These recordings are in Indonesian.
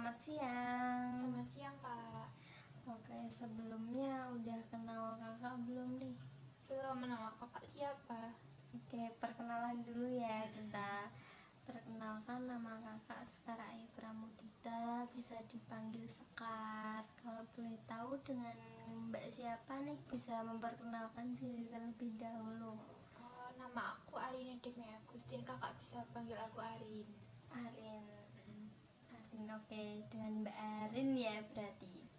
Selamat siang. Selamat siang, Kak. Oke, sebelumnya udah kenal kakak belum nih? Belum, nama kakak siapa? Oke, perkenalan dulu ya kita. Perkenalkan, nama kakak Sekar Ayu Pramudita, bisa dipanggil Sekar. Kalau boleh tahu dengan Mbak siapa nih, bisa memperkenalkan diri terlebih dahulu. Oh, nama aku Arin Demi Agustin. Kakak bisa panggil aku Arin. Arin. Arin, oke. Dengan Mbak Arin ya berarti.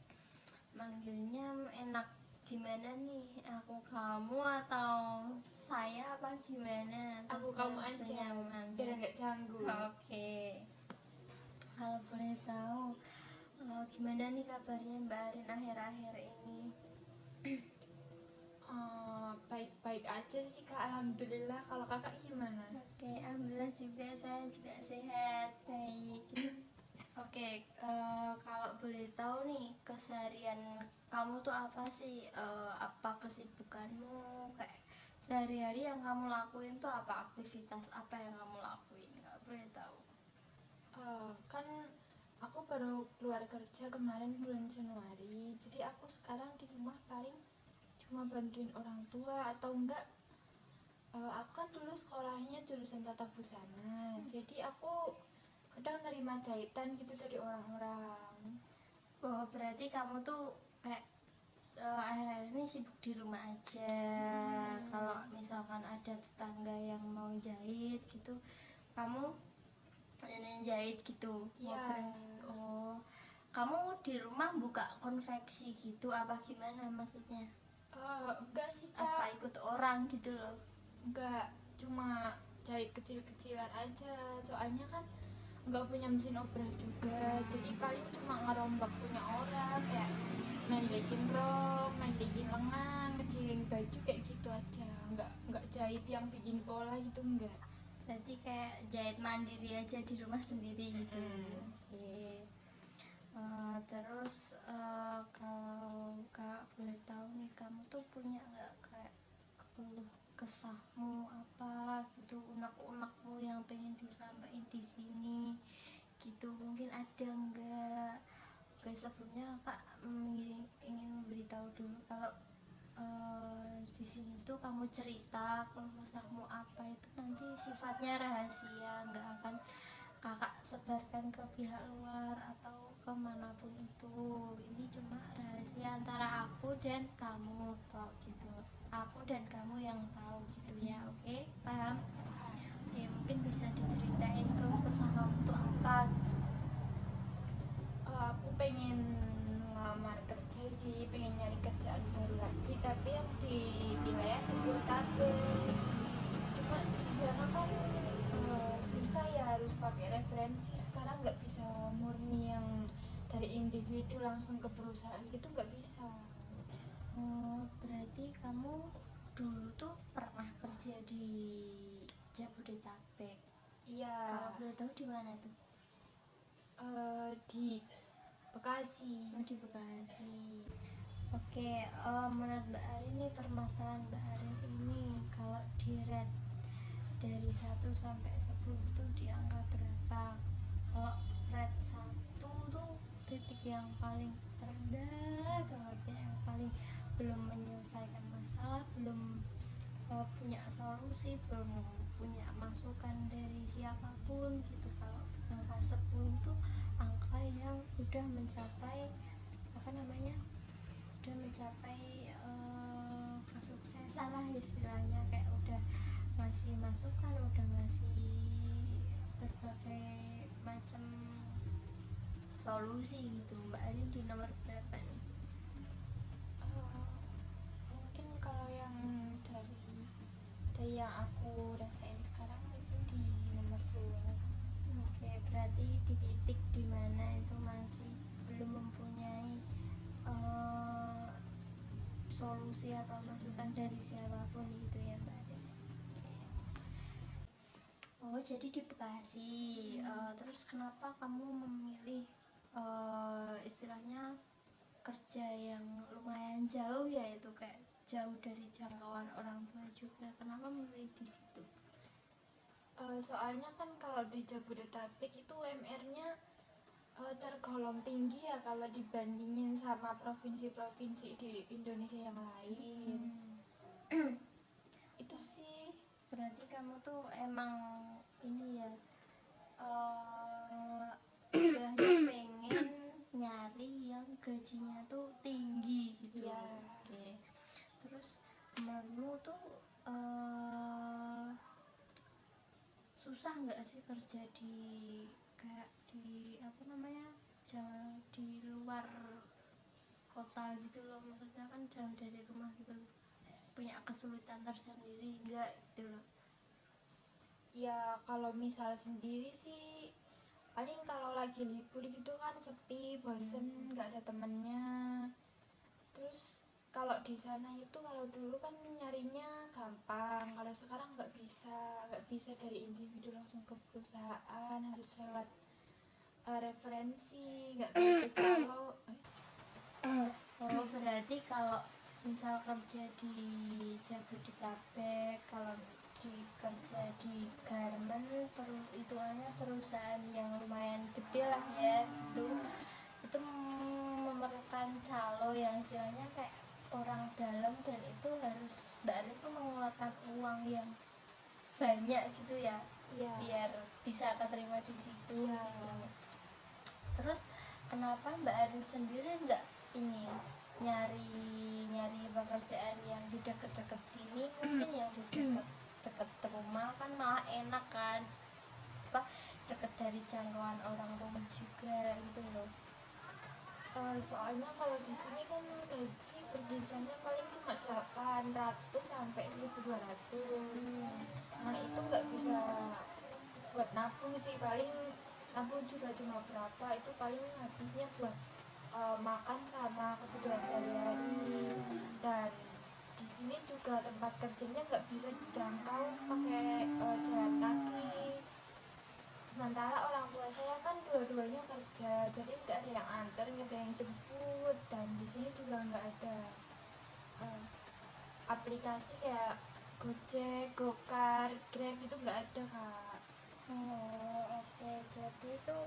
Manggilnya enak gimana nih? Aku kamu atau saya apa gimana? Aku Terserah, kamu aja, senyaman biar ya. nggak canggung. Oke. Kalau boleh tahu gimana nih kabarnya Mbak Arin akhir-akhir ini? Baik-baik aja sih, Kak. Alhamdulillah. Kalau kakak gimana? Oke, alhamdulillah juga saya juga sehat, baik. Oke, kalau boleh tahu nih keseharian kamu tuh apa sih? Apa kesibukanmu? Kayak sehari-hari yang kamu lakuin tuh apa? Aktivitas apa yang kamu lakuin? Nggak boleh tahu. Kan aku baru keluar kerja kemarin bulan Januari. Jadi aku sekarang di rumah paling cuma bantuin orang tua atau enggak. Aku kan dulu sekolahnya jurusan tata busana. Jadi aku kadang nerima jahitan gitu dari orang-orang. Oh, berarti kamu tuh kayak akhir-akhir ini sibuk di rumah aja. Kalau misalkan ada tetangga yang mau jahit gitu, kamu yang jahit gitu. Iya. Oh, kamu di rumah buka konveksi gitu apa gimana maksudnya? Enggak sih, Apa Kak. ikut orang gitu loh? Enggak, cuma jahit kecil-kecilan aja. Soalnya kan nggak punya mesin obras juga. Jadi paling cuma ngerombak punya orang, kayak mendekin rok, mendekin lengan, kecilin baju kayak gitu aja. Enggak jahit yang bikin pola gitu, enggak. Berarti kayak jahit mandiri aja di rumah sendiri gitu. Oke. Terus kalau kak boleh tahu nih, kamu tuh punya nggak kayak keluh kesahmu apa gitu, unek-unekmu yang pengen disampaikan di sini gitu, mungkin ada nggak? Oke, sebelumnya kak ingin memberitahu dulu kalau di sini tuh kamu cerita keluh kesahmu apa itu nanti sifatnya rahasia, nggak akan kakak sebarkan ke pihak luar atau kemanapun itu. Ini cuma rahasia antara aku dan kamu toh gitu, aku dan kamu yang tahu gitu ya. Oke, paham? Oke, mungkin bisa diceritain keluh kesah kamu tuh apa gitu. Aku pengen ngelamar kerja sih, pengen nyari kerjaan baru lagi, tapi yang di wilayah Jabodetabek. Cuma di sana kan susah ya, harus pakai referensi. Sekarang nggak bisa murni yang dari individu langsung ke perusahaan gitu, nggak bisa. Oh, berarti kamu dulu tuh pernah kerja di Jabodetabek. Iya. Kalau boleh tahu di mana tuh? Di Bekasi. Oh, di Bekasi. Oke, menurut Mbak Arin nih, permasalahan Mbak Arin ini kalau di rate dari 1 sampai 10 tuh di angka berapa? Kalau rate 1 tuh titik yang paling rendah banget ya, yang paling belum menyelesaikan masalah, belum punya solusi, belum punya masukan dari siapapun gitu. Kalau angka 10 tuh angka yang udah mencapai apa namanya, udah mencapai kesuksesan lah istilahnya, kayak udah ngasih masukan, udah ngasih berbagai macam solusi gitu. Mbak Arin di nomor berapa nih? Mungkin kalau yang dari yang aku rasain sekarang itu di nomor 2. Oke, berarti di titik dimana itu masih belum mempunyai solusi atau masukan dari siapapun gitu ya Mbak Arin. Oh, jadi di Bekasi. Terus kenapa kamu memilih istilahnya kerja yang lumayan jauh ya, itu kayak jauh dari jangkauan orang tua juga? Kenapa memilih di situ? Soalnya kan kalau di Jabodetabek itu UMR-nya tergolong tinggi ya kalau dibandingin sama provinsi-provinsi di Indonesia yang lain. Itu sih. Berarti kamu tuh emang ini ya, istilahnya pengen nyari yang gajinya tuh tinggi gitu. Iya. Oke. Terus menurutmu tuh susah nggak sih kerja di kayak di apa namanya, di luar kota gitu loh, maksudnya kan jauh dari rumah gitu loh, punya kesulitan tersendiri enggak gitu loh? Ya kalau misal sendiri sih paling kalau lagi libur gitu kan sepi, bosen, nggak ada temennya. Terus kalau di sana itu kalau dulu kan nyarinya gampang, kalau sekarang nggak bisa dari individu langsung ke perusahaan, harus lewat referensi, nggak gitu. Kalau Oh berarti kalau misal kerja di Jabodetabek, kalau di kerja di garment hitungannya perusahaan yang lumayan gede lah ya, itu memerlukan calo yang istilahnya kayak orang dalam, dan itu harus Mbak Arin tuh mengeluarkan uang yang banyak gitu ya, ya, biar bisa keterima di situ ya. gitu. Terus kenapa Mbak Arin sendiri nggak ini nyari pekerjaan yang di deket-deket sini, mungkin yang di deket rumah kan malah enak kan, apa deket dari jangkauan orang rumah juga gitu loh. Soalnya kalau di sini kan gaji berkisarnya paling cuma 800 sampai 1.200. Nah itu nggak bisa buat nabung sih, paling nabung juga cuma berapa, itu paling habisnya buat makan sama kebutuhan sehari-hari. Dan di sini juga tempat kerjanya nggak bisa dijangkau pakai jalan kaki. Sementara orang tua saya kan dua-duanya kerja, jadi nggak ada yang antar, nggak ada yang jemput. Dan di sini juga nggak ada aplikasi kayak Gojek, Gokar, Grab, itu nggak ada kak. Oh oke, jadi itu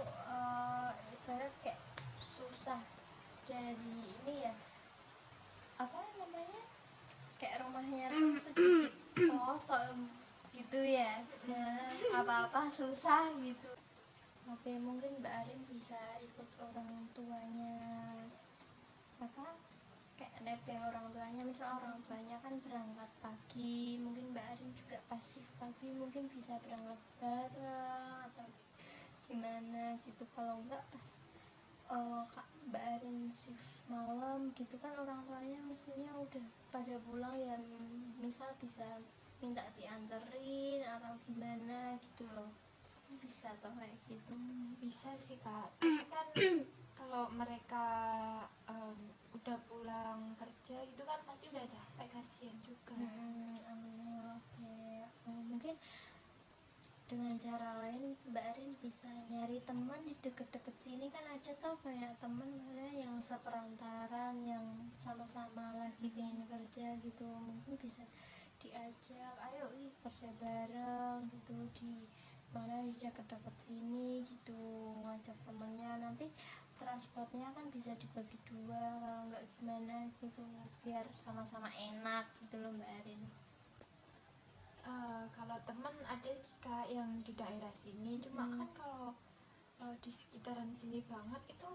ibarat kayak susah dari ini ya, apa namanya, kayak rumahnya tuh sedikit kosong gitu ya, apa-apa susah gitu. Oke, mungkin Mbak Arin bisa ikut orang tuanya, apa kayak nebeng orang tuanya, misal orang tuanya kan berangkat pagi, mungkin Mbak Arin juga pasif pagi, mungkin bisa berangkat bareng atau gimana gitu. Kalau enggak pas Mbak Arin shift malam gitu kan, orang tuanya mestinya udah pada pulang ya, misal bisa minta dianterin atau gimana gitu loh, bisa toh kayak gitu. Bisa sih kak, tapi kan kalau mereka udah pulang kerja gitu kan pasti udah capek, kasihan juga. Oke. Mungkin dengan cara lain Mbak Arin bisa nyari teman di deket-deket sini, kan ada tau banyak teman yang seperantaran yang sama-sama lagi pengen kerja gitu, mungkin bisa diajak, ayo kerja bareng gitu di mana, di deket-deket sini gitu, ngajak temennya, nanti transportnya kan bisa dibagi dua, kalau nggak gimana gitu, biar sama-sama enak gitu loh Mbak Arin. Kalau temen ada sih kak yang di daerah sini, cuma kan kalau di sekitaran sini banget itu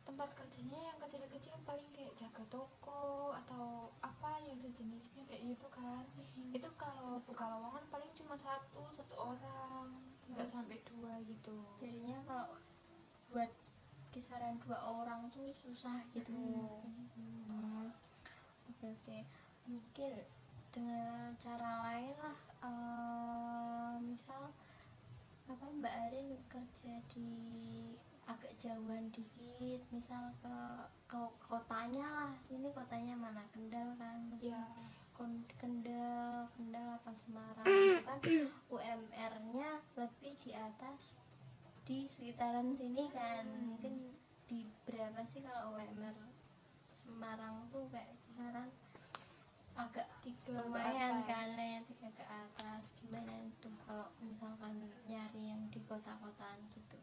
tempat kerjanya yang kecil-kecil, paling kayak jaga toko atau apa yang sejenisnya kayak gitu kan. Itu kalau buka lowongan paling cuma satu orang, nggak sampai dua gitu. Jadinya kalau buat kisaran 2 orang tuh susah gitu. Oke, mungkin dengan cara lain lah, misal apa Mbak Arin kerja di agak jauhan dikit, misal ke kotanya lah, ini kotanya mana, Kendal kan, Ya, Kendal apa Semarang itu kan UMR-nya lebih di atas di sekitaran sini kan. Mungkin di berapa sih kalau UMR Semarang tuh kayak kisaran agak 3 ke lumayan atas. kan ya, 3 ke atas. Gimana itu kalau misalkan nyari yang di kota-kotaan gitu?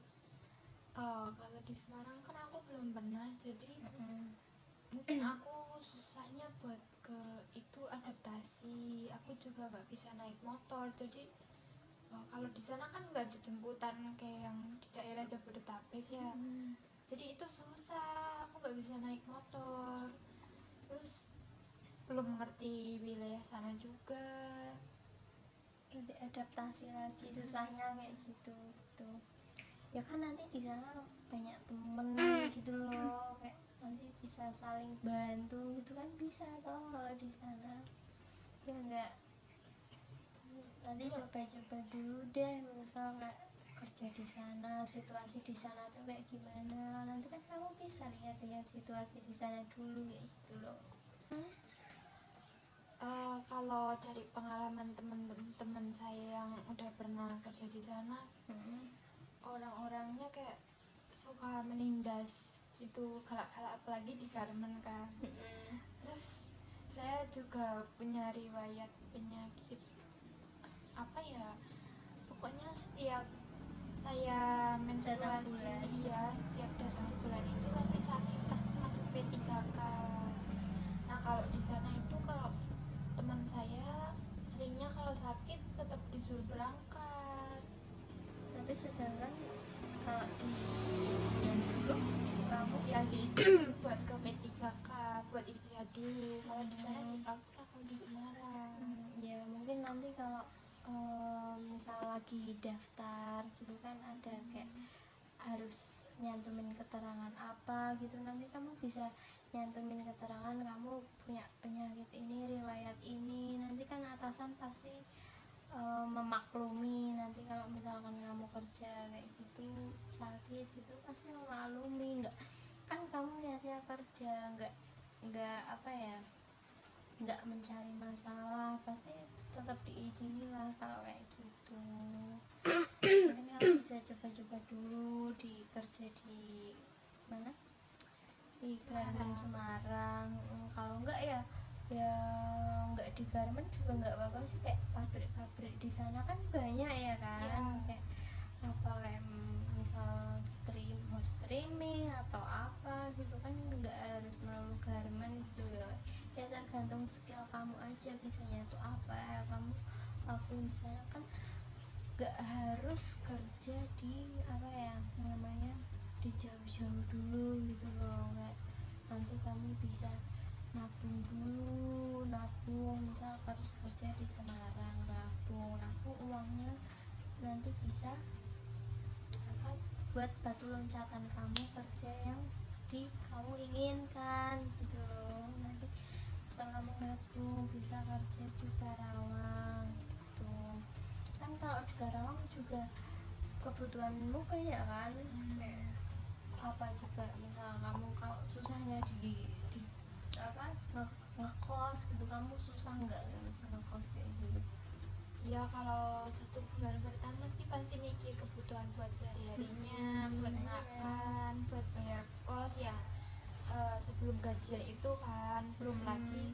Kalau di Semarang kan aku belum pernah, jadi Mm-mm. mungkin aku susahnya buat ke itu adaptasi. Aku juga nggak bisa naik motor, jadi kalau di sana kan nggak ada jemputan kayak yang di daerah Jabodetabek ya, Mm. jadi itu susah. Aku nggak bisa naik motor, terus belum ngerti wilayah sana juga. Nanti adaptasi lagi susahnya kayak gitu tuh. Ya kan nanti di sana banyak temen gitu loh, kayak nanti bisa saling bantu gitu kan, bisa toh kalau di sana. Ya enggak, nanti coba-coba dulu deh, misal kayak kerja di sana, situasi di sana tuh kayak gimana, nanti kan kamu bisa lihat-lihat situasi di sana dulu kayak gitu loh. Kalau dari pengalaman teman-teman saya yang udah pernah kerja di sana, Mm-mm. orang-orangnya kayak suka menindas gitu, galak-galak, apalagi di garmen kan. Mm-mm. Terus saya juga punya riwayat penyakit apa ya, pokoknya setiap saya Datang menstruasi, bulan. ya setiap datang bulan itu pasti sakit, pasti masuk P3K. Nah kalau di sana itu, kalau teman saya seringnya kalau sakit tetap disuruh berangkat. Tapi sedangkan kalau di yang dulu kamu Ya diizinin buat ke P3K, buat istirahat dulu. Kalau di sana dipaksa kalau di Semarang. ya mungkin nanti kalau misal lagi daftar gitu kan ada kayak harus nyantumin keterangan apa gitu, nanti kamu bisa nyantumin keterangan kamu punya penyakit ini, riwayat ini, nanti kan atasan pasti memaklumi. Nanti kalau misalkan kamu kerja kayak gitu sakit gitu pasti memaklumi, nggak kan kamu niatnya kerja, nggak apa ya, nggak mencari masalah, pasti tetap diizinin lah kalau kayak gitu. Mungkin kamu bisa coba-coba dulu di kerja di mana, di Garmen Semarang. Kalau enggak ya enggak di Garmen juga enggak apa-apa sih, kayak pabrik-pabrik di sana kan banyak ya kan. Ya. Kayak apa, kayak misal host streaming atau apa gitu kan, enggak harus melulu Garmen gitu ya. Ya tergantung skill kamu aja bisanya tuh apa ya kamu lakuin di sana kan, nggak harus kerja di apa ya namanya, di jauh-jauh dulu gitu loh. Kayak nanti kamu bisa nabung dulu, nabung misal kerja di Semarang, nabung uangnya, nanti bisa apa, buat batu loncatan kamu kerja yang di kamu inginkan gitu loh. Nanti misal kamu nabung bisa kerja di Karawang gitu kan. Kalau di Karawang juga kebutuhanmu banyak kan, kayak apa juga, misal kamu kalau susahnya di apa ngekos gitu, kamu susah nggak ngekos ya gitu. Ya kalau 1 bulan pertama sih pasti mikir kebutuhan buat sehari-harinya, buat makan, buat bayar kos ya. Sebelum gajian itu kan, belum lagi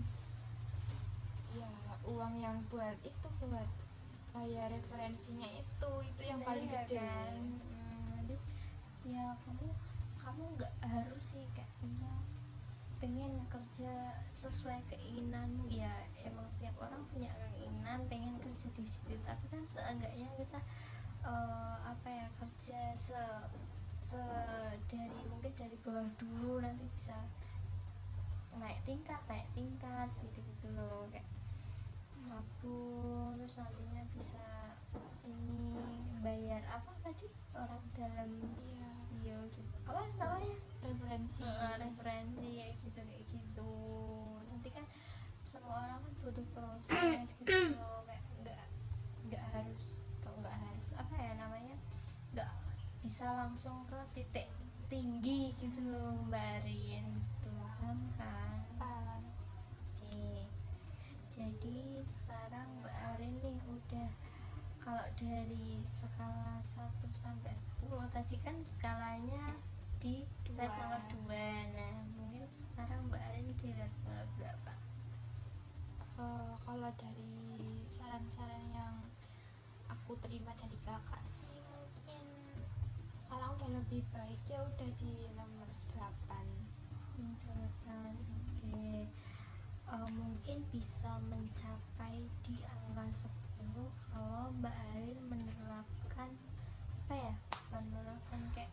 ya uang yang buat itu, buat bayar referensinya itu yang paling Iya gede. kan. Nanti ya kamu nggak harus sih kayak pengen kerja sesuai keinginanmu, ya emang setiap orang punya keinginan pengen kerja di situ, tapi kan seenggaknya kita apa ya, kerja dari mungkin dari bawah dulu, nanti bisa naik tingkat gitu gitu loh, kayak nabung terus nantinya bisa ini bayar apa tadi, orang dalam. Iya, Iya gitu, apa namanya, referensi. referensi ya gitu kayak gitu. Nanti kan semua orang kan butuh proses gitu loh, kayak nggak harus, kalau nggak harus apa ya namanya, nggak bisa langsung ke titik tinggi gitu loh Mbak Arin tuh kan. Paham. Oke, jadi sekarang Mbak Arin nih udah, kalau dari skala 1 sampai 10 tadi kan skalanya di red nomor 2. Nah mungkin sekarang Mbak Arin di red nomor berapa? Kalau dari saran-saran yang aku terima dari kakak sih, mungkin sekarang udah lebih baiknya udah di nomor 8. Misalkan, oke. Mungkin bisa mencapai di angka 10 kalau Mbak Arin menerapkan apa ya, menerapkan kayak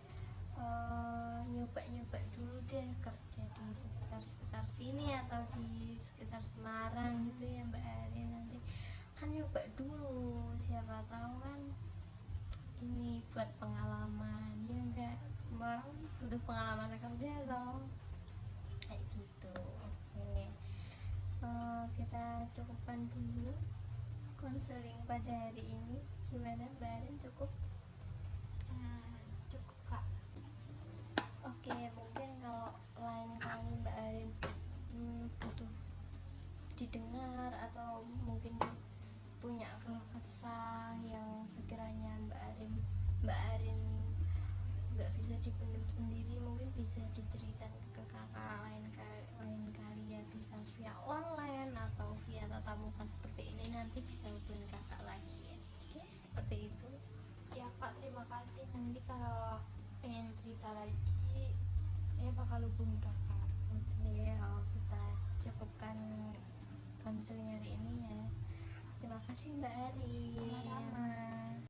nyoba-nyoba dulu deh kerja di sekitar sini atau di sekitar Semarang gitu ya Mbak Arin. Nanti kan nyoba dulu, siapa tahu kan ini buat pengalaman ya enggak, semua orang butuh pengalaman kerja loh kayak gitu. Oke. Kita cukupkan dulu konseling pada hari ini. Gimana Mbak Arin, cukup? Cukup Kak. Oke, mungkin kalau lain kali Mbak Arin butuh didengar atau mungkin punya keluh kesah yang sekiranya Mbak Arin nggak bisa dipendam sendiri, mungkin bisa diceritakan ke kakak lain kali ya, bisa via online atau via tatap muka seperti ini. Nanti bisa hubungi kakak lagi ya. Oke, seperti itu. Ya Kak, terima kasih. Nanti kalau pengen cerita lagi saya bakal hubungi Kakak. Oke, kita cukupkan konseling hari ini ya. Terima kasih Mbak Arin. Sama-sama.